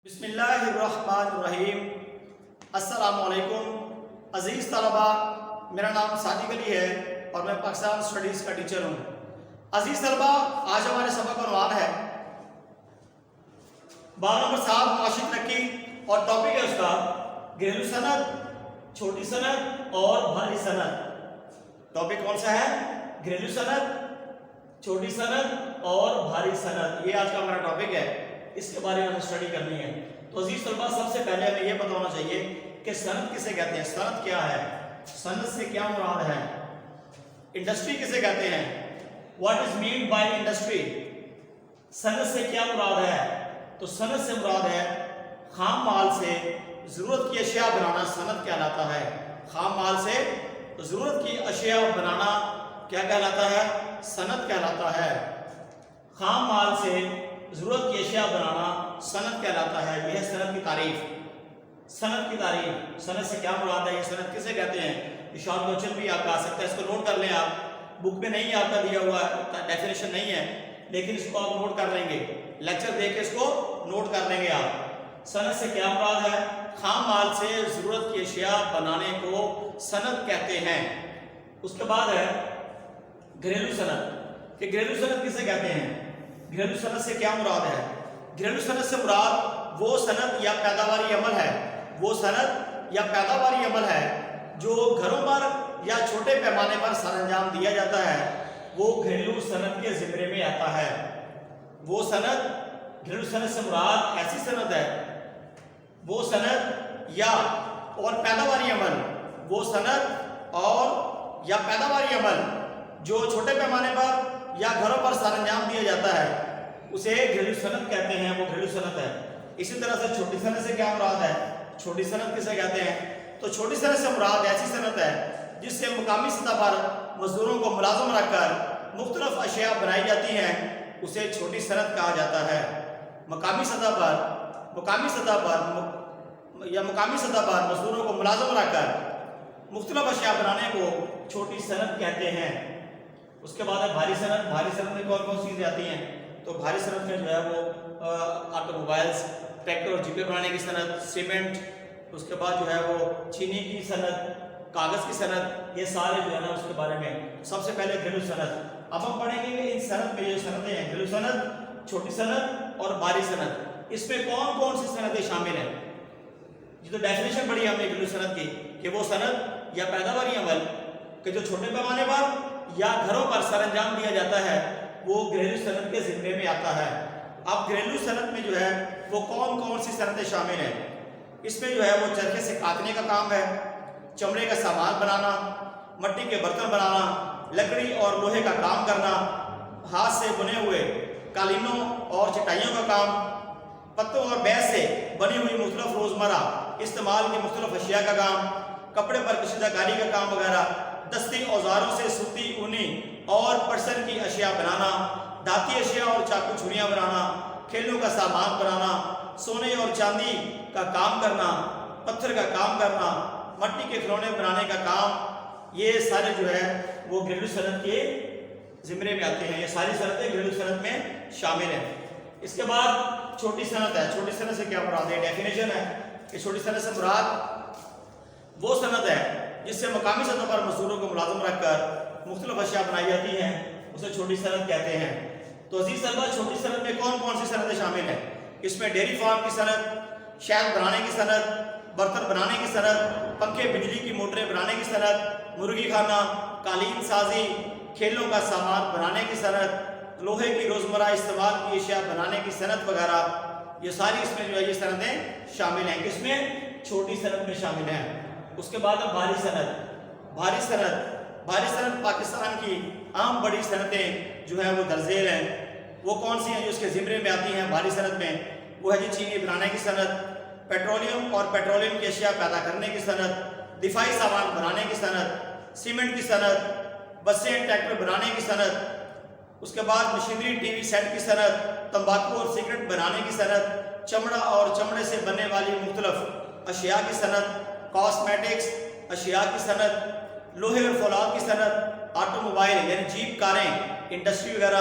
بسم اللہ الرحمن الرحیم۔ السلام علیکم عزیز طلبہ، میرا نام صادق علی ہے اور میں پاکستان اسٹڈیز کا ٹیچر ہوں۔ عزیز طلبہ، آج ہمارے سبق کا عنوان ہے باب نمبر 7 معاشی ترقی، اور ٹاپک ہے اس کا گھریلو صنعت، چھوٹی صنعت اور بھاری صنعت۔ ٹاپک کون سا ہے؟ گھریلو صنعت، چھوٹی صنعت اور بھاری صنعت۔ یہ آج کا ہمارا ٹاپک ہے، اس کے بارے میں ہمیں اسٹڈی کرنی ہے۔ تو عزیز طلبہ، سب سے پہلے ہمیں یہ پتہ ہونا چاہیے کہ صنعت کسے کہتے ہیں، صنعت کیا ہے، صنعت سے کیا مراد ہے، انڈسٹری کسے کہتے ہیں، what is mean by industry, صنعت سے کیا مراد ہے۔ تو صنعت سے مراد ہے خام مال سے ضرورت کی اشیاء بنانا، صنعت کہلاتا ہے۔ خام مال سے ضرورت کی اشیاء بنانا کیا کہلاتا ہے؟ صنعت کہلاتا ہے۔ خام مال سے ضرورت کی اشیاء بنانا صنعت کہلاتا ہے۔ یہ ہے صنعت کی تعریف۔ صنعت کی تعریف، صنعت سے کیا مراد ہے، یہ صنعت کسے کہتے ہیں؟ یہ شارٹ کوسچن بھی آپ کا آ سکتا ہے، اس کو نوٹ کر لیں۔ آپ بک میں نہیں آپ کا دیا ہوا ڈیفینیشن نہیں ہے، لیکن اس کو آپ نوٹ کر لیں گے، لیکچر دیکھ کے اس کو نوٹ کر لیں گے آپ۔ صنعت سے کیا مراد ہے؟ خام مال سے ضرورت کی اشیاء بنانے کو صنعت کہتے ہیں۔ اس کے بعد ہے گھریلو صنعت، کہ گھریلو صنعت کسے کہتے ہیں، گھریلو صنعت سے کیا مراد ہے؟ گھریلو صنعت سے مراد وہ صنعت یا پیداواری عمل ہے، وہ صنعت یا پیداواری عمل ہے جو گھروں پر یا چھوٹے پیمانے پر سر انجام دیا جاتا ہے، وہ گھریلو صنعت کے زمرے میں آتا ہے۔ وہ صنعت، گھریلو صنعت سے مراد ایسی صنعت ہے، وہ صنعت یا اور پیداواری عمل، وہ صنعت اور یا پیداواری عمل جو چھوٹے پیمانے پر یا گھروں پر سر انجام دیا جاتا ہے، اسے گھریلو صنعت کہتے ہیں، وہ گھریلو صنعت ہے۔ اسی طرح سے چھوٹی صنعت سے کیا مراد ہے؟ چھوٹی صنعت کسے کہتے ہیں؟ تو چھوٹی صنعت سے مراد ایسی صنعت ہے جس سے مقامی سطح پر مزدوروں کو ملازم رکھ کر مختلف اشیاء بنائی جاتی ہیں، اسے چھوٹی صنعت کہا جاتا ہے۔ مقامی سطح پر مزدوروں کو ملازم رکھ کر مختلف اشیاء بنانے کو چھوٹی صنعت کہتے ہیں۔ اس کے بعد ہے بھاری صنعت۔ بھاری صنعت میں کون کون سی چیزیں آتی ہیں؟ تو بھاری صنعت میں جو ہے وہ آٹو موبائلز، ٹریکٹر اور جیپیں بنانے کی صنعت، سیمنٹ، اس کے بعد جو ہے وہ چینی کی صنعت، کاغذ کی صنعت، یہ سارے جو ہے نا اس کے بارے میں۔ سب سے پہلے گھریلو صنعت، اب ہم پڑھیں گے کہ ان صنعت میں جو صنعتیں ہیں، گھریلو صنعت، چھوٹی صنعت اور بھاری صنعت، اس میں کون کون سی صنعتیں شامل ہیں۔ یہ تو ڈیفینیشن پڑھی ہم نے گھریلو صنعت کی کہ وہ صنعت یا پیداواری عمل کہ جو چھوٹے پیمانے پر یا گھروں پر سر انجام دیا جاتا ہے، وہ گھریلو صنعت کے ذمے میں آتا ہے۔ اب گھریلو صنعت میں جو ہے وہ کون کون سی صنعتیں شامل ہیں؟ اس میں جو ہے وہ چرخے سے کاٹنے کا کام ہے، چمڑے کا سامان بنانا، مٹی کے برتن بنانا، لکڑی اور لوہے کا کام کرنا، ہاتھ سے بنے ہوئے قالینوں اور چٹائیوں کا کام، پتوں اور بیج سے بنی ہوئی مختلف روزمرہ استعمال کی مختلف اشیاء کا کام، کپڑے پر کشیدہ کاری کا کام وغیرہ، دستی اوزاروں سے سوتی، اونی اور پٹسن کی اشیاء بنانا، دھاتی اشیاء اور چاقو چھریاں بنانا، کھیلوں کا سامان بنانا، سونے اور چاندی کا کام کرنا، پتھر کا کام کرنا، مٹی کے کھلونے بنانے کا کام، یہ سارے جو ہے وہ گھریلو صنعت کے زمرے میں آتے ہیں۔ یہ ساری صنعتیں گھریلو صنعت میں شامل ہیں۔ اس کے بعد چھوٹی صنعت ہے۔ چھوٹی صنعت سے کیا مراد ہے؟ ڈیفینیشن ہے کہ چھوٹی صنعت سے مراد وہ صنعت ہے جس سے مقامی سطح پر مزدوروں کو ملازم رکھ کر مختلف اشیاء بنائی جاتی ہیں، اسے چھوٹی صنعت کہتے ہیں۔ تو عزیز طلبہ، چھوٹی صنعت میں کون کون سی صنعتیں شامل ہیں؟ اس میں ڈیری فارم کی صنعت، شہد بنانے کی صنعت، برتن بنانے کی صنعت، پنکھے، بجلی کی موٹریں بنانے کی صنعت، مرغی خانہ، قالین سازی، کھیلوں کا سامان بنانے کی صنعت، لوہے کی روزمرہ استعمال کی اشیاء بنانے کی صنعت وغیرہ، یہ ساری اس میں جو ہے یہ صنعتیں شامل ہیں، کس میں؟ چھوٹی صنعت میں شامل ہیں۔ اس کے بعد بھاری صنعت۔ بھاری صنعت پاکستان کی عام بڑی صنعتیں جو ہیں وہ درج ذیل ہیں۔ وہ کون سی ہیں جو اس کے زمرے میں آتی ہیں بھاری صنعت میں؟ وہ ہے جی چینی بنانے کی صنعت، پیٹرولیم اور پیٹرولیم کی اشیاء پیدا کرنے کی صنعت، دفاعی سامان بنانے کی صنعت، سیمنٹ کی صنعت، بسیں، ٹریکٹر بنانے کی صنعت، اس کے بعد مشینری، ٹی وی سیٹ کی صنعت، تمباکو اور سگریٹ بنانے کی صنعت، چمڑا اور چمڑے سے بننے والی مختلف اشیاء کی صنعت، کاسمیٹکس اشیاء کی صنعت، لوہے اور فولاد کی صنعت، آٹو موبائل یعنی جیپ، کاریں، انڈسٹری وغیرہ،